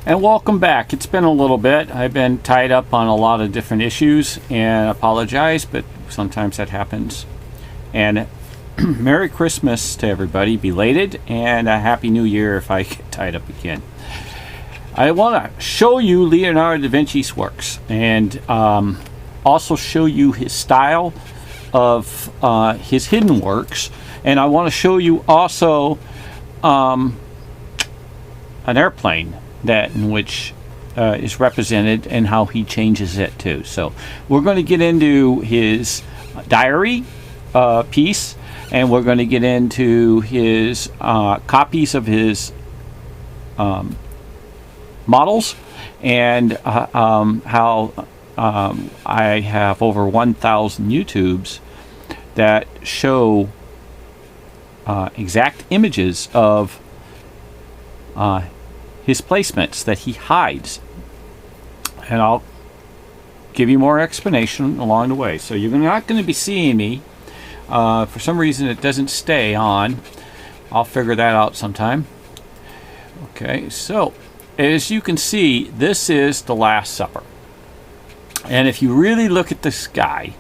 And welcome back. It's been a little bit. I've been tied up on a lot of different issues and apologize, but sometimes that happens. And Merry Christmas to everybody, belated, and a Happy New Year if I get tied up again. I want to show you Leonardo da Vinci's works and also show you his style of his hidden works. And I want to show you also an airplane that in which is represented and how he changes it too. So we're going to get into his diary piece, and we're going to get into his copies of his models, and how I have over 1,000 YouTubes that show exact images of his placements that he hides, and I'll give you more explanation along the way. So you're not going to be seeing me. For some reason it doesn't stay on. I'll figure that out sometime. Okay, so as you can see, this is the Last Supper, and if you really look at this guy,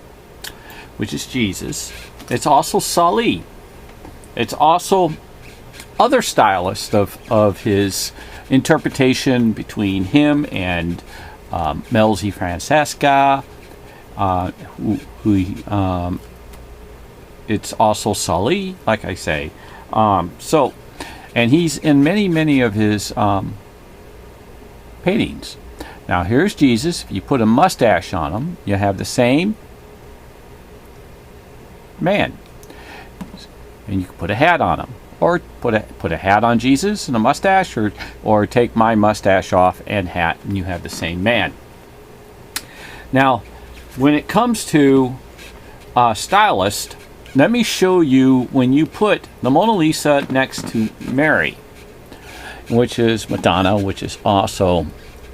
which is Jesus, it's also Sali. It's also other stylists of his interpretation between him and Melzi Francesca, it's also Sali, like I say. So, and he's in many of his paintings. Now here's Jesus. If you put a mustache on him, you have the same man, and you can put a hat on him, or put a hat on Jesus and a mustache, or take my mustache off and hat, and you have the same man. Now, when it comes to stylist, let me show you when you put the Mona Lisa next to Mary, which is Madonna, which is also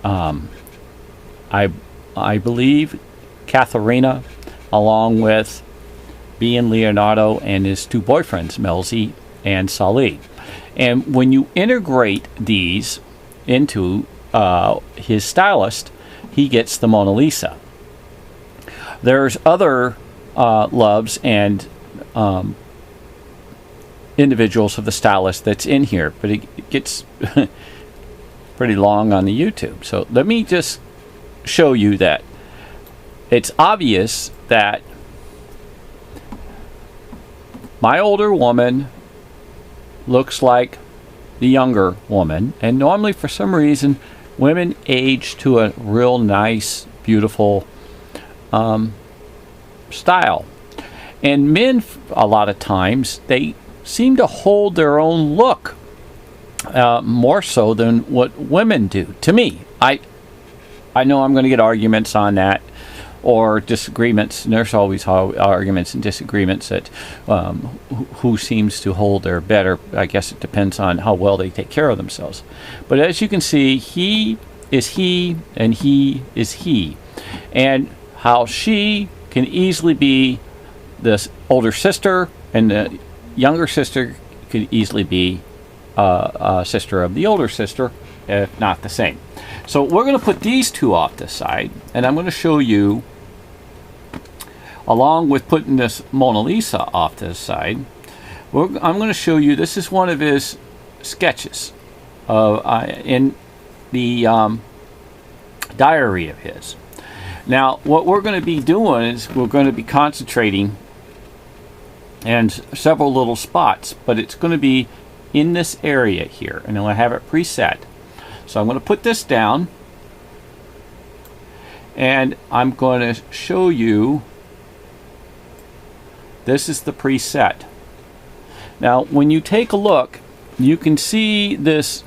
I believe Katharina, along with being Leonardo and his two boyfriends, Melzi and Sali. And when you integrate these into his stylist, he gets the Mona Lisa. There's other loves and individuals of the stylist that's in here, but it gets pretty long on the YouTube. So let me just show you that it's obvious that my older woman looks like the younger woman, and normally for some reason women age to a real nice, beautiful style, and men a lot of times they seem to hold their own look more so than what women do. To me, I know I'm going to get arguments on that, or disagreements, and there's always arguments and disagreements that who seems to hold their better. I guess it depends on how well they take care of themselves. But as you can see, he is he and he is he, and how she can easily be this older sister, and the younger sister could easily be a sister of the older sister, if not the same. So we're going to put these two off the side, and I'm going to show you, along with putting this Mona Lisa off to the side, I'm going to show you, this is one of his sketches in the diary of his. Now what we're going to be doing is we're going to be concentrating in several little spots, but it's going to be in this area here, and I'll have it preset. So I'm going to put this down, and I'm going to show you, this is the preset. Now when you take a look, you can see this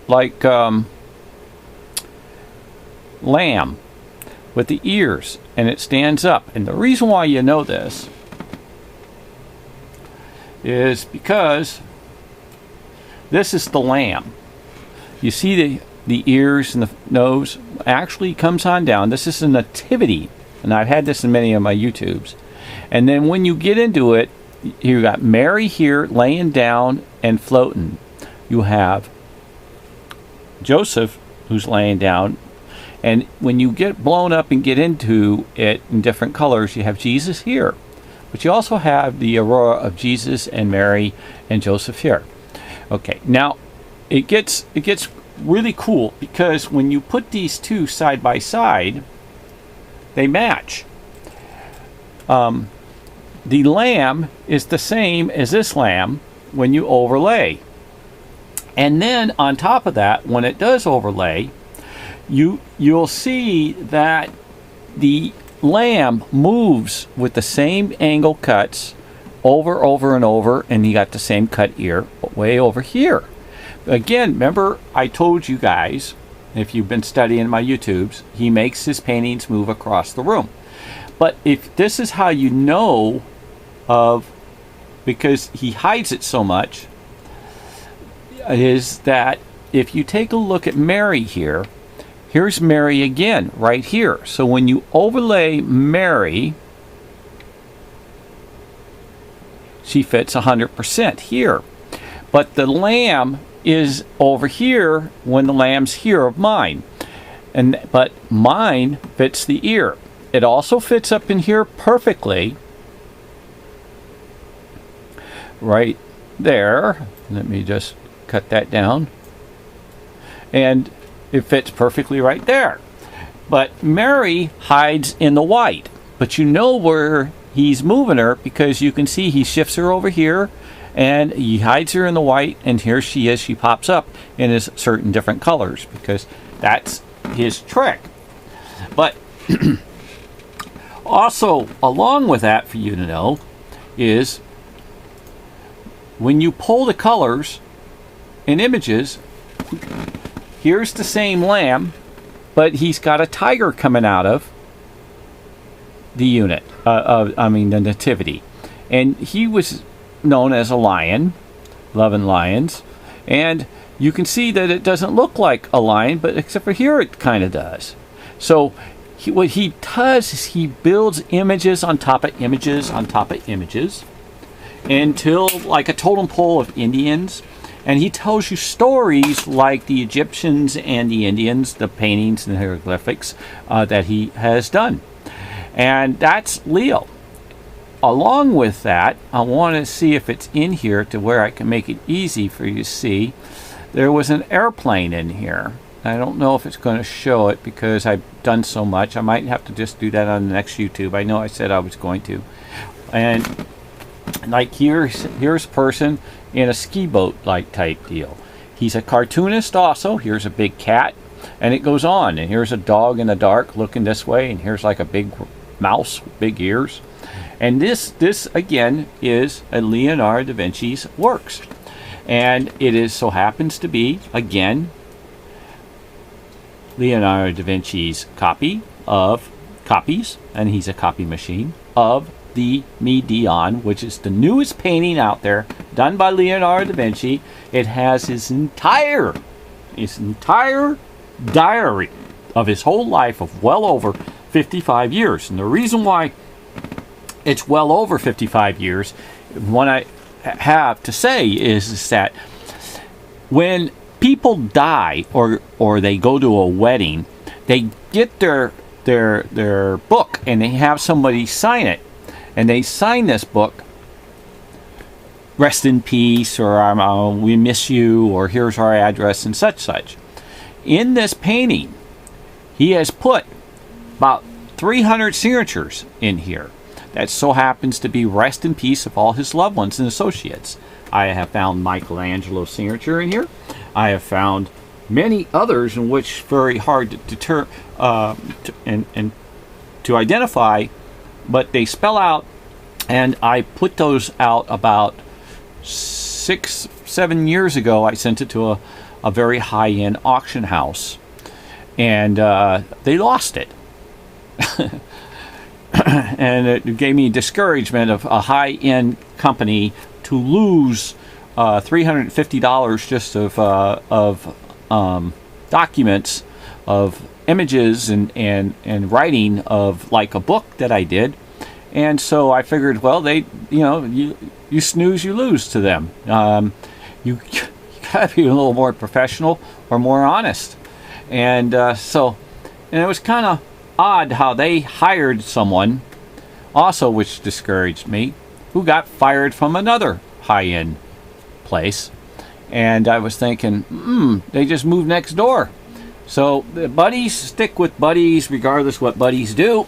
like lamb with the ears, and it stands up. And the reason why you know this is because this is the lamb. You see the ears and the nose actually comes on down. This is a nativity, and I've had this in many of my YouTubes. And then when you get into it, you got Mary here laying down and floating. You have Joseph, who's laying down. And when you get blown up and get into it in different colors, you have Jesus here. But you also have the aurora of Jesus and Mary and Joseph here. Okay, now it gets really cool because when you put these two side by side, they match. The lamb is the same as this lamb when you overlay. And then on top of that, when it does overlay, you'll see that the lamb moves with the same angle cuts over and over, and you got the same cut ear way over here. Again, remember I told you guys, if you've been studying my YouTubes, he makes his paintings move across the room. But if this is how you know of, because he hides it so much, is that if you take a look at Mary here, here's Mary again, right here. So when you overlay Mary, she fits 100% here. But the lamb is over here when the lamb's here of mine. But mine fits the ear. It also fits up in here perfectly. Right there. Let me just cut that down. And it fits perfectly right there. But Mary hides in the white. But you know where he's moving her because you can see he shifts her over here and he hides her in the white, and here she is. She pops up in his certain different colors because that's his trick. But also, along with that, for you to know, is when you pull the colors in images, here's the same lamb, but he's got a tiger coming out of the unit, the nativity. And he was known as a lion, loving lions. And you can see that it doesn't look like a lion, but except for here it kind of does. So what he does is he builds images on top of images on top of images until like a totem pole of Indians. And he tells you stories like the Egyptians and the Indians, the paintings and the hieroglyphics that he has done. And that's Leo. Along with that, I want to see if it's in here to where I can make it easy for you to see. There was an airplane in here. I don't know if it's going to show it because I've done so much. I might have to just do that on the next YouTube. I know I said I was going to. And like here's a person in a ski boat like type deal. He's a cartoonist also. Here's a big cat, and it goes on. And here's a dog in the dark looking this way, and here's like a big mouse with big ears. And this again is a Leonardo da Vinci's works, and it is so happens to be again Leonardo da Vinci's copies, and he's a copy machine of the Medion, which is the newest painting out there done by Leonardo da Vinci. It has his entire diary of his whole life of well over 55 years. And the reason why it's well over 55 years, what I have to say is that when people die or they go to a wedding, they get their book and they have somebody sign it. And they sign this book, rest in peace, or we miss you, or here's our address, and such. In this painting, he has put about 300 signatures in here. That so happens to be rest in peace of all his loved ones and associates. I have found Michelangelo's signature in here. I have found many others in which very hard to deter and to identify, but they spell out, and I put those out about 6-7 years ago. I sent it to a very high-end auction house, and they lost it. And it gave me discouragement of a high-end company to lose $350 just of documents, of images and writing of like a book that I did. And so I figured, well, you snooze, you lose to them. You got to be a little more professional or more honest. And and it was kind of odd how they hired someone, also, which discouraged me, who got fired from another high-end place. And I was thinking, they just moved next door. So the buddies stick with buddies regardless what buddies do.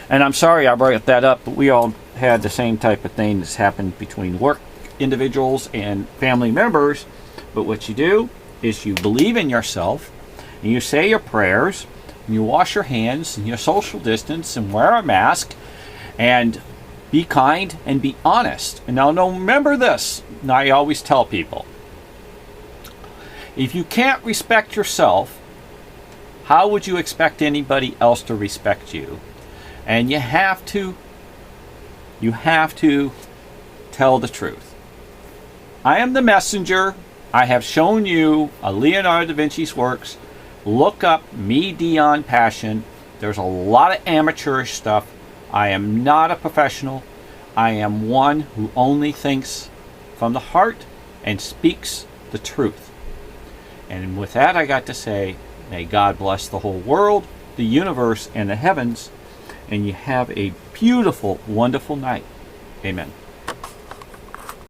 And I'm sorry I brought that up, but we all had the same type of thing that's happened between work individuals and family members. But what you do is you believe in yourself, and you say your prayers, and you wash your hands, and you social distance, and wear a mask, and be kind and be honest. And now remember this. Now I always tell people, if you can't respect yourself, how would you expect anybody else to respect you? And you have to tell the truth. I am the messenger. I have shown you a Leonardo da Vinci's works. Look up MIDIONPASSION. There's a lot of amateurish stuff. I am not a professional. I am one who only thinks from the heart and speaks the truth. And with that, I got to say, may God bless the whole world, the universe, and the heavens, and you have a beautiful, wonderful night. Amen.